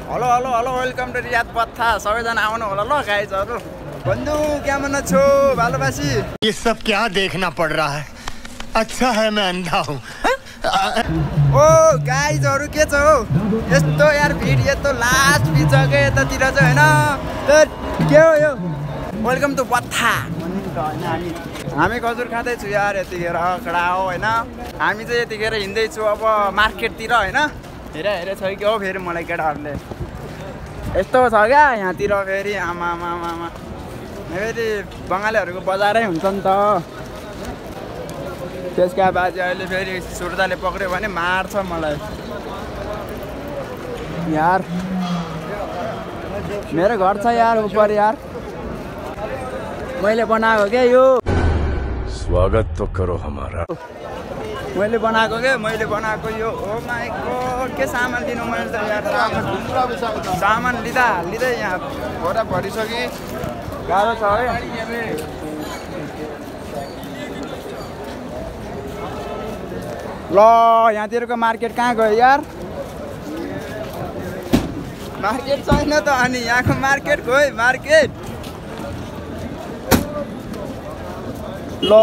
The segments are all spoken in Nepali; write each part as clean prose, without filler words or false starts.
hello hello hello welcome to Riyadh पत्था सबैजना आउनु होला ल गाइजहरु बन्धु केमन छौ भालोबासी ये सब क्या देखना पड़ रहा है अच्छा है मैं अंधा हूँ ओ गाइजहरु के छ हो यस्तो यार भिड यस्तो लास्ट पिच के यतातिर छ हैन तर के हो यो वेलकम टु पत्था हामी खजुर खाँदै छु यार यतिखेर कडा हो हैन हामी चाहिँ यतिखेर हिँड्दै छु अब मार्केटतिर हैन हेरे छ कि हो फेरि मलाई केटाहरुले यस्तो छ क्या यहाँतिर फेरि आमा आमा आमा फेरि बङ्गालीहरुको बजारै हुन्छ नि त त्यसका बाजे अहिले फेरि सुर्ताले पक्र्यो भने मार्छ मलाई यार मेरो घर छ यार उपर यार मैले बनाएको के यो स्वागत तो करो हमारा मैले बनाएको यो ओ माय गॉड के सामान लिनु मैले त यार सामान लिँदै यहाँ भरा भरिसके गाह्रो छ है ल यहाँतिरको मार्केट कहाँ गयो यार मार्केट छैन त अनि यहाँको मार्केट गयो मार्केट ल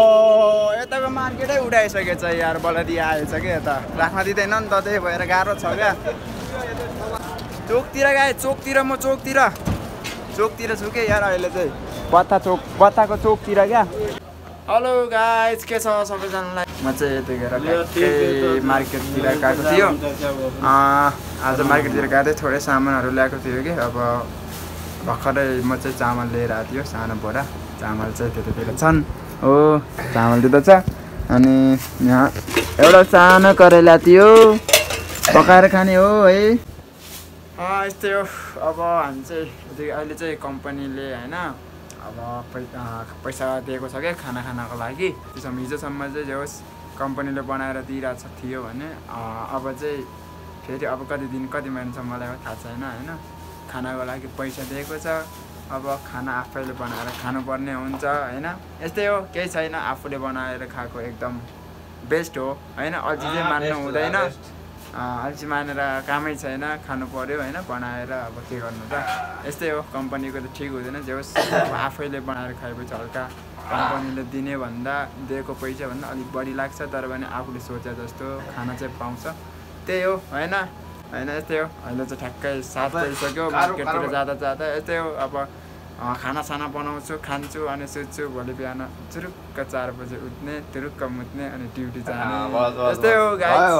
यताको मार्केटै उडाइसकेछ यार बलदी आएछ के यता राख्न दिँदैन नि त त्यही भएर गाह्रो छ क्या चोकतिर गए चोकतिर म चोकतिर छु के यार अहिले चाहिँ पत्ताको चोकतिर क्या हेलो गाइज के छ सबैजनालाई म चाहिँ यतिखेर मार्केटतिर गएको थियो आज मार्केटतिर गएको थिएँ थोरै सामानहरू ल्याएको थियो कि अब भर्खरै म चाहिँ चामल लिएर आएको थियो सानो बोरा चामल चाहिँ त्यतातिर छन् हो चामल दिँदा छ अनि यहाँ एउटा सानो करेला थियो पकाएर खाने हो है यस्तै हो अब हामी चाहिँ अहिले चाहिँ कम्पनीले होइन अब पैसा दिएको छ क्या खानाको लागि त्यसमा हिजोसम्म चाहिँ जे होस् कम्पनीले बनाएर दिइरहेको थियो भने अब चाहिँ फेरि अब कति महिनासम्म मलाई थाहा छैन होइन खानाको लागि पैसा दिएको छ अब खाना आफैले बनाएर खानुपर्ने हुन्छ होइन यस्तै हो केही छैन आफूले बनाएर खाएको एकदम बेस्ट हो होइन अल्छी चाहिँ मान्नु हुँदैन अल्छी मानेर कामै छैन खानु पर्यो होइन बनाएर अब के गर्नु त यस्तै हो कम्पनीको त ठिक हुँदैन जे होस् अब आफैले बनाएर खाएपछि हल्का कम्पनीले दिएको पैसा भन्दा अलिक बढी लाग्छ तर पनि आफूले सोचे जस्तो खाना चाहिँ पाउँछ त्यही हो होइन यस्तै हो अहिले चाहिँ ठ्याक्कै 7 बजिसक्यो मार्केटतिर जाँदा यस्तै हो अब खानासाना बनाउँछु खान्छु अनि सुत्छु भोलि बिहान चुरुक्क 4 बजे उठ्ने तुरुक्क मुत्ने अनि ड्युटी जाने यस्तै हो गाइस